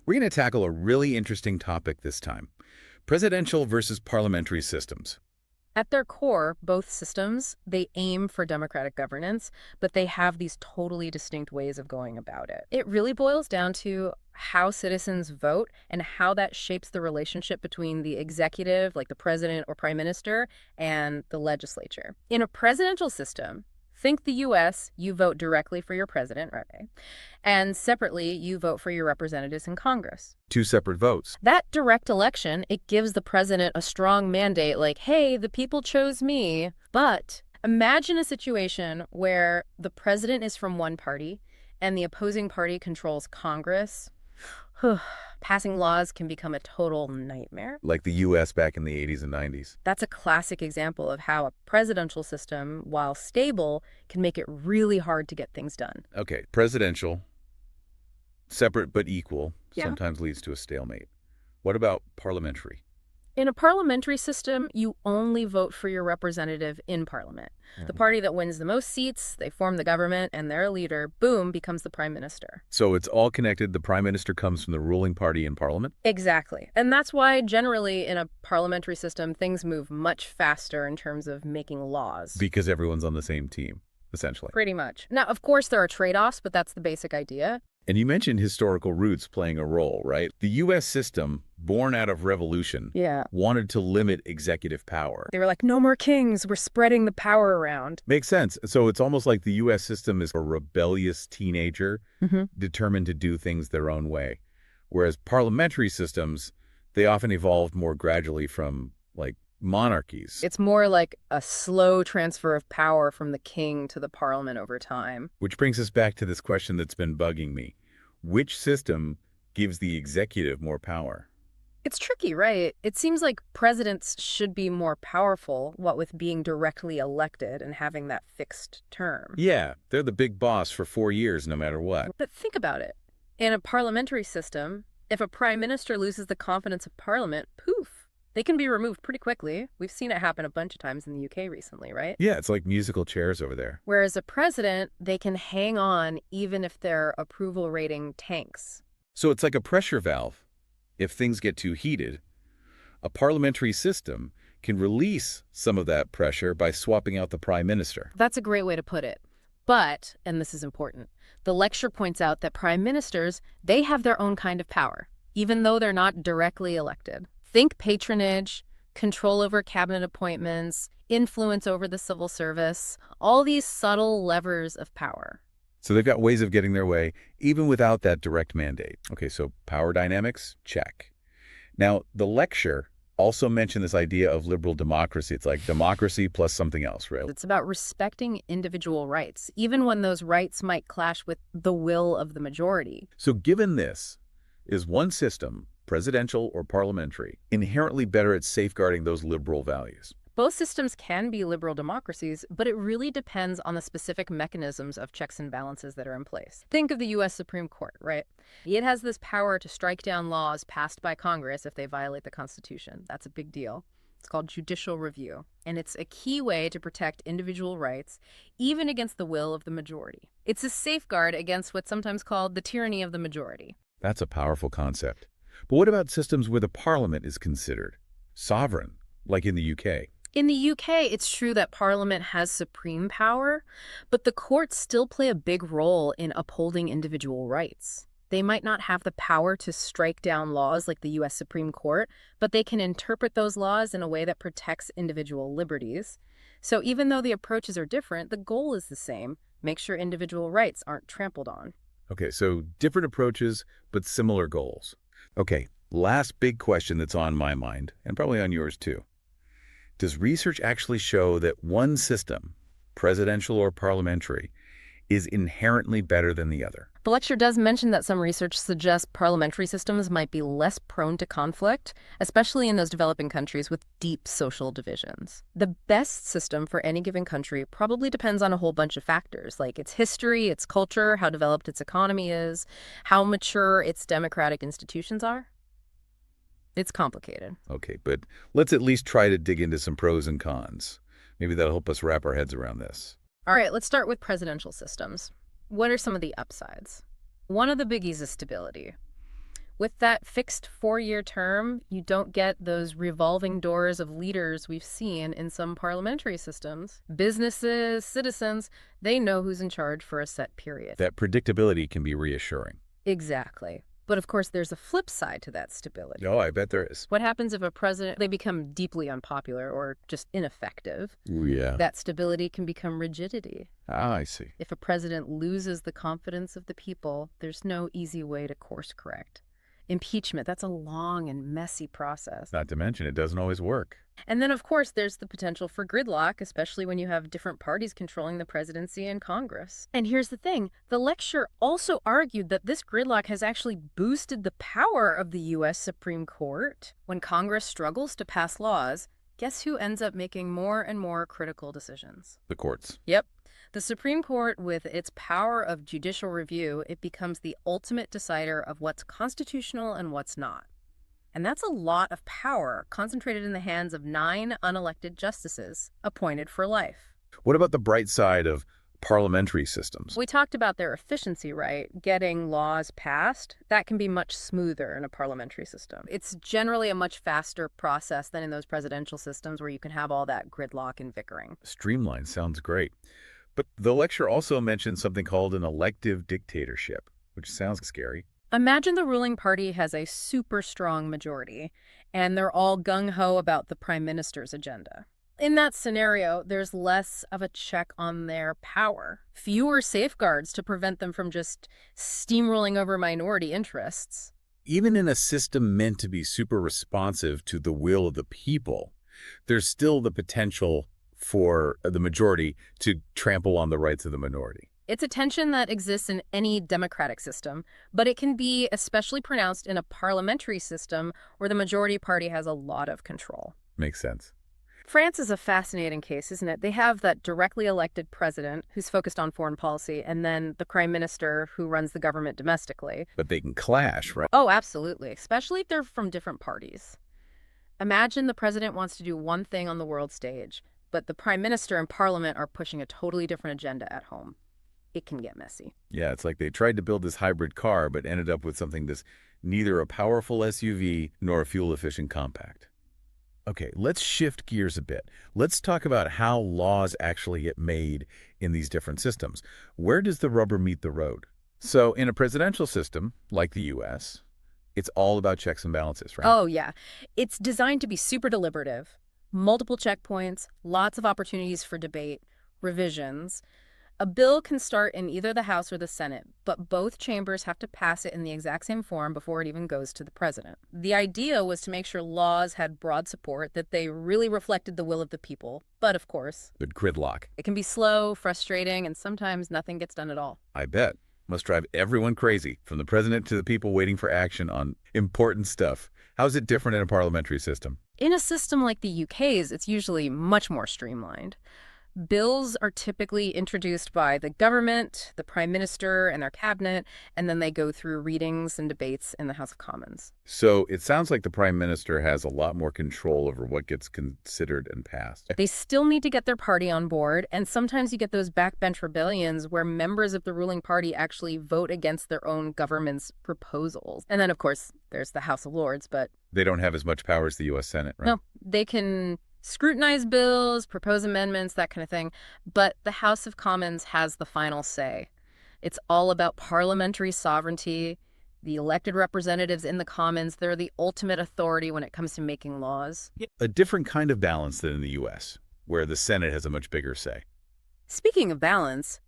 We're going to tackle a really interesting topic this time. Presidential versus parliamentary systems. At their core, both systems, they aim for democratic governance, but they have these totally distinct ways of going about it. It really boils down to how citizens vote and how that shapes the relationship between the executive, like the president or prime minister, and the legislature. In a presidential system, think the US, you vote directly for your president, right? And separately, you vote for your representatives in Congress. Two separate votes. That direct election, it gives the president a strong mandate like, hey, the people chose me. But imagine a situation where the president is from one party and the opposing party controls Congress. Passing laws can become a total nightmare. Like the U.S. back in the 80s and 90s. That's a classic example of how a presidential system, while stable, can make it really hard to get things done. Okay, presidential, separate but equal, Yeah. sometimes leads to a stalemate. What about parliamentary? In a parliamentary system, you only vote for your representative in parliament. The party that wins the most seats, they form the government, and their leader, boom, becomes the prime minister. So it's all connected. The prime minister comes from the ruling party in parliament? Exactly. And that's why generally in a parliamentary system, things move much faster in terms of making laws. Because everyone's on the same team, essentially. Pretty much. Now, of course, there are trade-offs, but that's the basic idea. And you mentioned historical roots playing a role, right? The U.S. system, born out of revolution, Yeah. wanted to limit executive power. They were like, no more kings, we're spreading the power around. Makes sense. So it's almost like the U.S. system is a rebellious teenager determined to do things their own way. Whereas parliamentary systems, they often evolved more gradually from, like, monarchies. It's more like a slow transfer of power from the king to the parliament over time. Which brings us back to this question that's been bugging me. Which system gives the executive more power? It's tricky, right? It seems like presidents should be more powerful, what with being directly elected and having that fixed term. Yeah, they're the big boss for 4 years no matter what. But think about it. In a parliamentary system, if a prime minister loses the confidence of parliament, poof, they can be removed pretty quickly. We've seen it happen a bunch of times in the UK recently, right? Yeah, it's like musical chairs over there. Whereas a president, they can hang on even if their approval rating tanks. So it's like a pressure valve. If things get too heated, a parliamentary system can release some of that pressure by swapping out the prime minister. That's a great way to put it. But, and this is important, the lecture points out that prime ministers, they have their own kind of power, even though they're not directly elected. Think patronage, control over cabinet appointments, influence over the civil service, all these subtle levers of power. So they've got ways of getting their way, even without that direct mandate. Okay, so power dynamics, check. Now, the lecture also mentioned this idea of liberal democracy. It's like democracy plus something else, right? It's about respecting individual rights, even when those rights might clash with the will of the majority. So given this, is one system, presidential or parliamentary, inherently better at safeguarding those liberal values? Both systems can be liberal democracies, but it really depends on the specific mechanisms of checks and balances that are in place. Think of the U.S. Supreme Court, right? It has this power to strike down laws passed by Congress if they violate the Constitution. That's a big deal. It's called judicial review, and it's a key way to protect individual rights, even against the will of the majority. It's a safeguard against what's sometimes called the tyranny of the majority. That's a powerful concept. But what about systems where the parliament is considered sovereign, like in the UK? In the UK, it's true that Parliament has supreme power, but the courts still play a big role in upholding individual rights. They might not have the power to strike down laws like the U.S. Supreme Court, but they can interpret those laws in a way that protects individual liberties. So even though the approaches are different, the goal is the same: make sure individual rights aren't trampled on. Okay, so different approaches, but similar goals. Okay, last big question that's on my mind, and probably on yours too. Does research actually show that one system, presidential or parliamentary, is inherently better than the other? The lecture does mention that some research suggests parliamentary systems might be less prone to conflict, especially in those developing countries with deep social divisions. The best system for any given country probably depends on a whole bunch of factors, like its history, its culture, how developed its economy is, how mature its democratic institutions are. It's complicated. Okay, but let's at least try to dig into some pros and cons. Maybe that'll help us wrap our heads around this. All right, let's start with presidential systems. What are some of the upsides? One of the biggies is stability. With that fixed 4-year term, you don't get those revolving doors of leaders we've seen in some parliamentary systems. Businesses, citizens, they know who's in charge for a set period. That predictability can be reassuring. Exactly. But of course, there's a flip side to that stability. Oh, I bet there is. What happens if a president, they become deeply unpopular or just ineffective? Ooh, yeah. That stability can become rigidity. Ah, I see. If a president loses the confidence of the people, there's no easy way to course correct. Impeachment, that's a long and messy process. Not to mention, it doesn't always work. And then, of course, there's the potential for gridlock, especially when you have different parties controlling the presidency and Congress. And here's the thing. The lecture also argued that this gridlock has actually boosted the power of the U.S. Supreme Court. When Congress struggles to pass laws, guess who ends up making more and more critical decisions? The courts. Yep. The Supreme Court, with its power of judicial review, it becomes the ultimate decider of what's constitutional and what's not. And that's a lot of power concentrated in the hands of 9 unelected justices, appointed for life. What about the bright side of parliamentary systems? We talked about their efficiency, right? Getting laws passed, that can be much smoother in a parliamentary system. It's generally a much faster process than in those presidential systems where you can have all that gridlock and bickering. Streamlined sounds great. But the lecture also mentioned something called an elective dictatorship, which sounds scary. Imagine the ruling party has a super strong majority, and they're all gung-ho about the prime minister's agenda. In that scenario, there's less of a check on their power, fewer safeguards to prevent them from just steamrolling over minority interests. Even in a system meant to be super responsive to the will of the people, there's still the potential for the majority to trample on the rights of the minority. It's a tension that exists in any democratic system, but it can be especially pronounced in a parliamentary system where the majority party has a lot of control. Makes sense. France is a fascinating case, isn't it? They have that directly elected president who's focused on foreign policy, and then the prime minister who runs the government domestically. But they can clash, right? Oh, absolutely, especially if they're from different parties. Imagine the president wants to do one thing on the world stage, but the prime minister and parliament are pushing a totally different agenda at home. It can get messy. Yeah, it's like they tried to build this hybrid car, but ended up with something that's neither a powerful SUV nor a fuel-efficient compact. Okay, let's shift gears a bit. Let's talk about how laws actually get made in these different systems. Where does the rubber meet the road? So in a presidential system, like the U.S., it's all about checks and balances, right? Oh, yeah. It's designed to be super deliberative. Multiple checkpoints, lots of opportunities for debate, revisions. A bill can start in either the House or the Senate, but both chambers have to pass it in the exact same form before it even goes to the president. The idea was to make sure laws had broad support, that they really reflected the will of the people. But of course, Good gridlock. it can be slow, frustrating, and sometimes nothing gets done at all. I bet. Must drive everyone crazy, from the president to the people waiting for action on important stuff. How's it different in a parliamentary system? In a system like the UK's, it's usually much more streamlined. Bills are typically introduced by the government, the prime minister, and their cabinet, and then they go through readings and debates in the House of Commons. So it sounds like the prime minister has a lot more control over what gets considered and passed. They still need to get their party on board, and sometimes you get those backbench rebellions where members of the ruling party actually vote against their own government's proposals. And then, of course, there's the House of Lords, but They don't have as much power as the U.S. Senate, right? no, they can scrutinize bills, propose amendments, that kind of thing. But the House of Commons has the final say. It's all about parliamentary sovereignty. The elected representatives in the Commons, they're the ultimate authority when it comes to making laws. A different kind of balance than in the U.S., where the Senate has a much bigger say. Speaking of balance,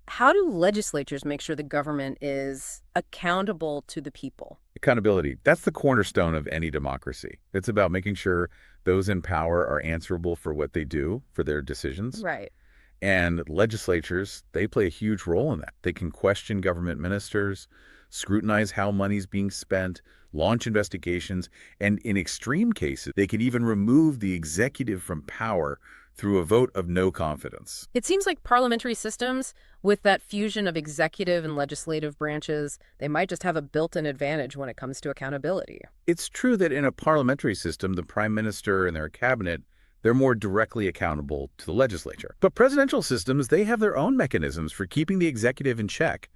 how do legislatures make sure the government is accountable to the people? Accountability, that's the cornerstone of any democracy. It's about making sure those in power are answerable for what they do, for their decisions. Right. And legislatures, they play a huge role in that. They can question government ministers, scrutinize how money's being spent, launch investigations, and in extreme cases, they can even remove the executive from power through a vote of no confidence. It seems like parliamentary systems, with that fusion of executive and legislative branches, they might just have a built-in advantage when it comes to accountability. It's true that in a parliamentary system, the prime minister and their cabinet, they're more directly accountable to the legislature. But presidential systems, they have their own mechanisms for keeping the executive in check.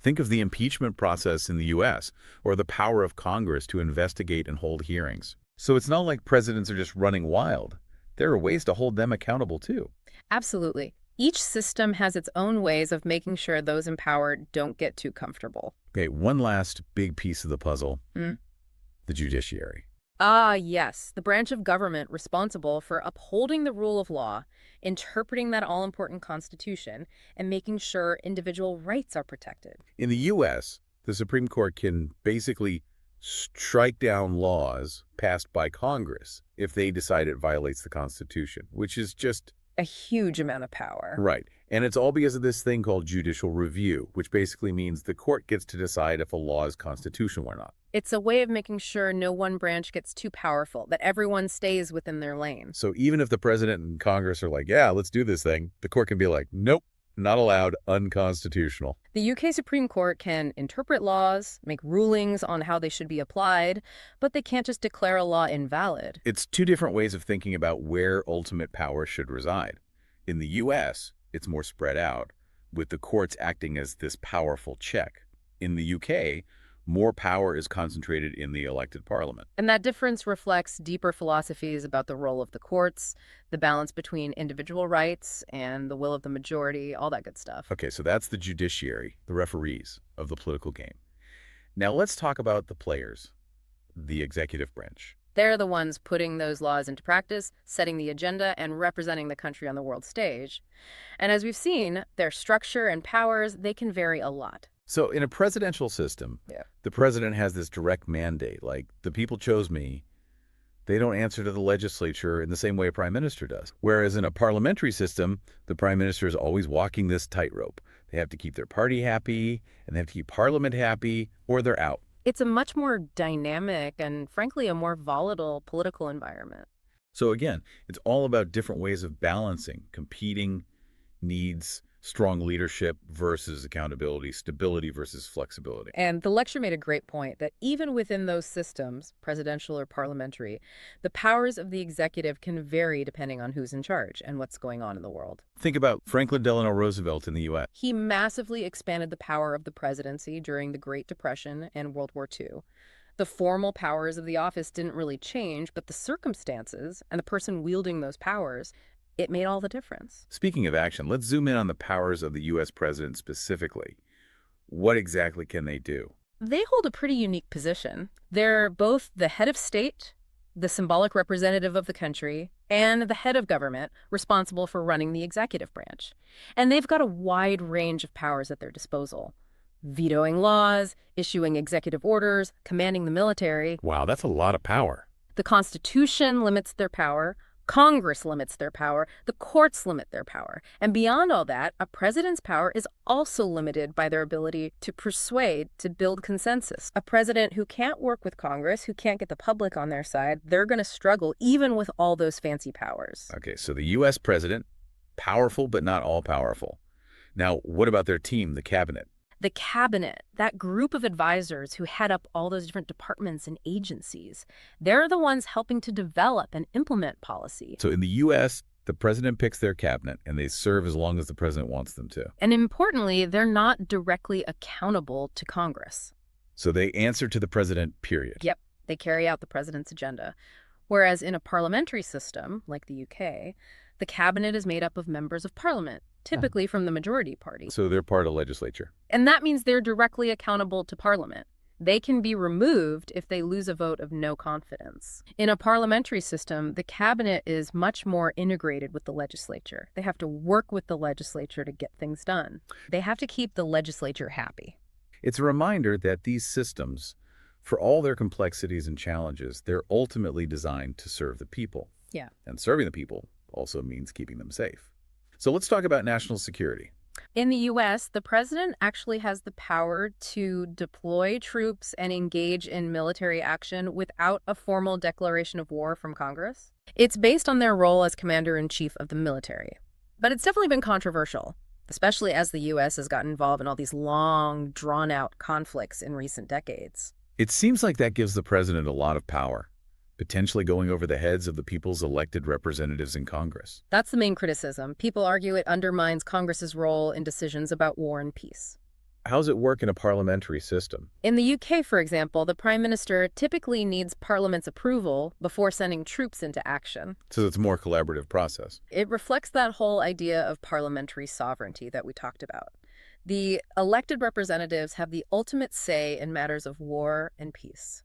Think of the impeachment process in the U.S. or the power of Congress to investigate and hold hearings. So it's not like presidents are just running wild. There are ways to hold them accountable, too. Absolutely. Each system has its own ways of making sure those in power don't get too comfortable. Okay, one last big piece of the puzzle, Mm. the judiciary. Ah, yes, the branch of government responsible for upholding the rule of law, interpreting that all-important Constitution, and making sure individual rights are protected. In the U.S., the Supreme Court can basically strike down laws passed by Congress if they decide it violates the Constitution, which is just A huge amount of power. right. And it's all because of this thing called judicial review, which basically means the court gets to decide if a law is constitutional or not. It's a way of making sure no one branch gets too powerful, that everyone stays within their lane. So even if the president and Congress are like, yeah, let's do this thing, the court can be like, nope, not allowed, unconstitutional. The UK Supreme Court can interpret laws, make rulings on how they should be applied, but they can't just declare a law invalid. It's two different ways of thinking about where ultimate power should reside. In the U.S., it's more spread out, with the courts acting as this powerful check. In the UK, more power is concentrated in the elected parliament. And that difference reflects deeper philosophies about the role of the courts, the balance between individual rights and the will of the majority, all that good stuff. Okay, so that's the judiciary, the referees of the political game. Now let's talk about the players, the executive branch. They're the ones putting those laws into practice, setting the agenda, and representing the country on the world stage. And as we've seen, their structure and powers, they can vary a lot. So in a presidential system, the president has this direct mandate, like the people chose me. They don't answer to the legislature in the same way a prime minister does. Whereas in a parliamentary system, the prime minister is always walking this tightrope. They have to keep their party happy, and they have to keep parliament happy, or they're out. It's a much more dynamic and, frankly, a more volatile political environment. So again, it's all about different ways of balancing competing needs, strong leadership versus accountability, stability versus flexibility. And the lecture made a great point that even within those systems, presidential or parliamentary, the powers of the executive can vary depending on who's in charge and what's going on in the world. Think about Franklin Delano Roosevelt in the U.S. He massively expanded the power of the presidency during the Great Depression and World War II. The formal powers of the office didn't really change, but the circumstances and the person wielding those powers, it made all the difference. Speaking of action, let's zoom in on the powers of the U.S. president specifically. What exactly can they do? They hold a pretty unique position. They're both the head of state, the symbolic representative of the country, and the head of government responsible for running the executive branch. And they've got a wide range of powers at their disposal. Vetoing laws, issuing executive orders, commanding the military. Wow, that's a lot of power. The Constitution limits their power. Congress limits their power, the courts limit their power. And beyond all that, a president's power is also limited by their ability to persuade, to build consensus. A president who can't work with Congress, who can't get the public on their side, they're going to struggle even with all those fancy powers. Okay, so the U.S. president, powerful but not all powerful. Now, what about their team, the cabinet? The cabinet, that group of advisors who head up all those different departments and agencies, they're the ones helping to develop and implement policy. So in the U.S., the president picks their cabinet, and they serve as long as the president wants them to. And importantly, they're not directly accountable to Congress. So they answer to the president, period. Yep, they carry out the president's agenda. Whereas in a parliamentary system, like the UK, the cabinet is made up of members of parliament, typically from the majority party. So they're part of the legislature. And that means they're directly accountable to parliament. They can be removed if they lose a vote of no confidence. In a parliamentary system, the cabinet is much more integrated with the legislature. They have to work with the legislature to get things done. They have to keep the legislature happy. It's a reminder that these systems, for all their complexities and challenges, they're ultimately designed to serve the people. Yeah. And serving the people also means keeping them safe. So let's talk about national security. In the U.S., the president actually has the power to deploy troops and engage in military action without a formal declaration of war from Congress. It's based on their role as commander-in-chief of the military. But it's definitely been controversial, especially as the U.S. has gotten involved in all these long, drawn-out conflicts in recent decades. It seems like that gives the president a lot of power, potentially going over the heads of the people's elected representatives in Congress. That's the main criticism. People argue it undermines Congress's role in decisions about war and peace. How's it work in a parliamentary system? In the UK, for example, the Prime Minister typically needs Parliament's approval before sending troops into action. So it's a more collaborative process. It reflects that whole idea of parliamentary sovereignty that we talked about. The elected representatives have the ultimate say in matters of war and peace.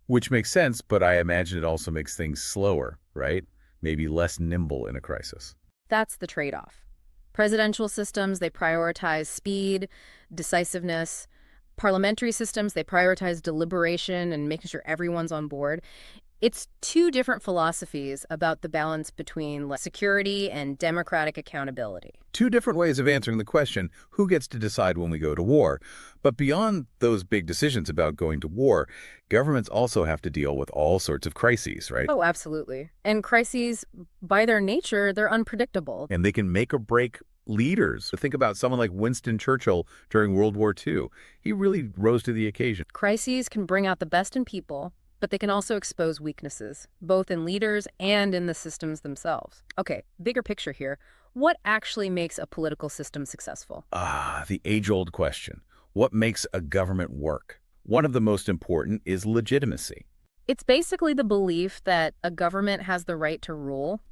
Which makes sense, but I imagine it also makes things slower, right? Maybe less nimble in a crisis. That's the trade-off. Presidential systems, they prioritize speed, decisiveness. Parliamentary systems, they prioritize deliberation and making sure everyone's on board. It's two different philosophies about the balance between security and democratic accountability. Two different ways of answering the question, who gets to decide when we go to war? But beyond those big decisions about going to war, governments also have to deal with all sorts of crises, right? Oh, absolutely. And crises, by their nature, they're unpredictable. And they can make or break leaders. Think about someone like Winston Churchill during World War II. He really rose to the occasion. Crises can bring out the best in people, but they can also expose weaknesses, both in leaders and in the systems themselves. Okay, bigger picture here. What actually makes a political system successful? The age-old question. What makes a government work? One of the most important is legitimacy. It's basically the belief that a government has the right to rule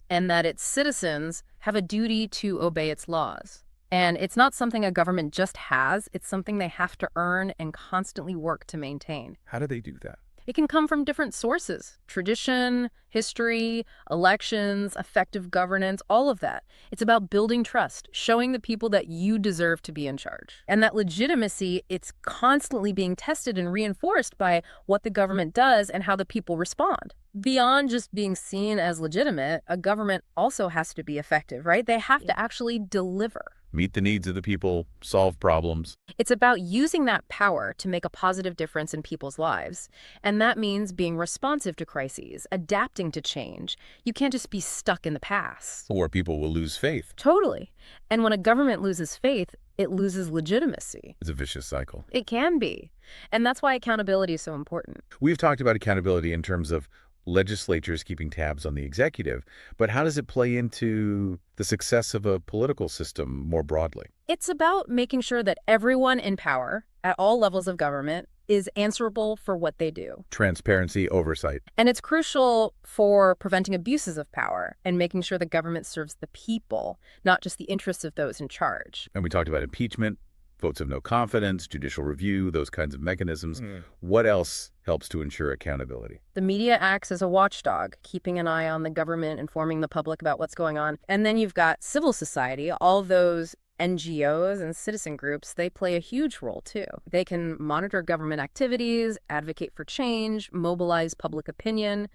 and that its citizens have a duty to obey its laws. And it's not something a government just has, it's something they have to earn and constantly work to maintain. How do they do that? It can come from different sources: tradition, history, elections, effective governance, all of that. It's about building trust, showing the people that you deserve to be in charge. And that legitimacy, it's constantly being tested and reinforced by what the government does and how the people respond. Beyond just being seen as legitimate, a government also has to be effective, right? They have to actually deliver. Meet the needs of the people, solve problems. It's about using that power to make a positive difference in people's lives. And that means being responsive to crises, adapting to change. You can't just be stuck in the past. Or people will lose faith. Totally. And when a government loses faith, it loses legitimacy. It's a vicious cycle. It can be. And that's why accountability is so important. We've talked about accountability in terms of legislatures keeping tabs on the executive, but how does it play into the success of a political system more broadly? It's about making sure that everyone in power, at all levels of government, is answerable for what they do. Transparency, oversight. And it's crucial for preventing abuses of power and making sure the government serves the people, not just the interests of those in charge. And we talked about impeachment, votes of no confidence, judicial review, those kinds of mechanisms. What else helps to ensure accountability? The media acts as a watchdog, keeping an eye on the government, informing the public about what's going on. And then you've got civil society, all those NGOs and citizen groups, they play a huge role too. They can monitor government activities, advocate for change, mobilize public opinion.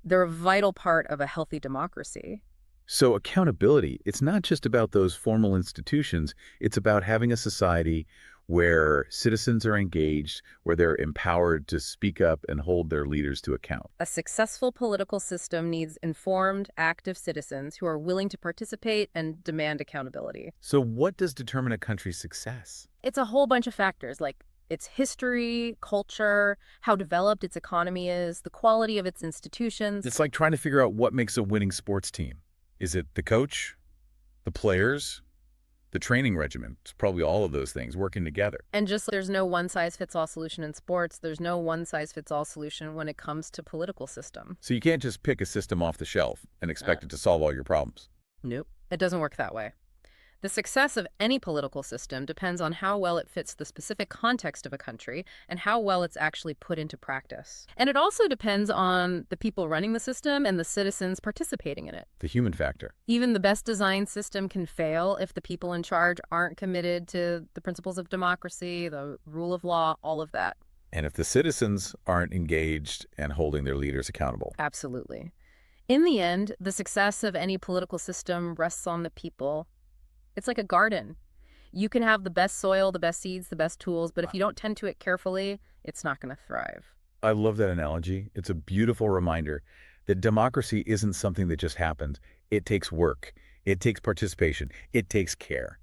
They're a vital part of a healthy democracy. So accountability, it's not just about those formal institutions. It's about having a society where citizens are engaged, where they're empowered to speak up and hold their leaders to account. A successful political system needs informed, active citizens who are willing to participate and demand accountability. So what does determine a country's success? It's a whole bunch of factors like its history, culture, how developed its economy is, the quality of its institutions. It's like trying to figure out what makes a winning sports team. Is it the coach, the players, the training regimen? It's probably all of those things working together. And just like there's no one-size-fits-all solution in sports, there's no one-size-fits-all solution when it comes to political system. So you can't just pick a system off the shelf and expect it to solve all your problems. Nope. It doesn't work that way. The success of any political system depends on how well it fits the specific context of a country and how well it's actually put into practice. And it also depends on the people running the system and the citizens participating in it. The human factor. Even the best designed system can fail if the people in charge aren't committed to the principles of democracy, the rule of law, all of that. And if the citizens aren't engaged and holding their leaders accountable. Absolutely. In the end, the success of any political system rests on the people. It's like a garden. You can have the best soil, the best seeds, the best tools, but if you don't tend to it carefully, it's not going to thrive. I love that analogy. It's a beautiful reminder that democracy isn't something that just happens. It takes work. It takes participation. It takes care.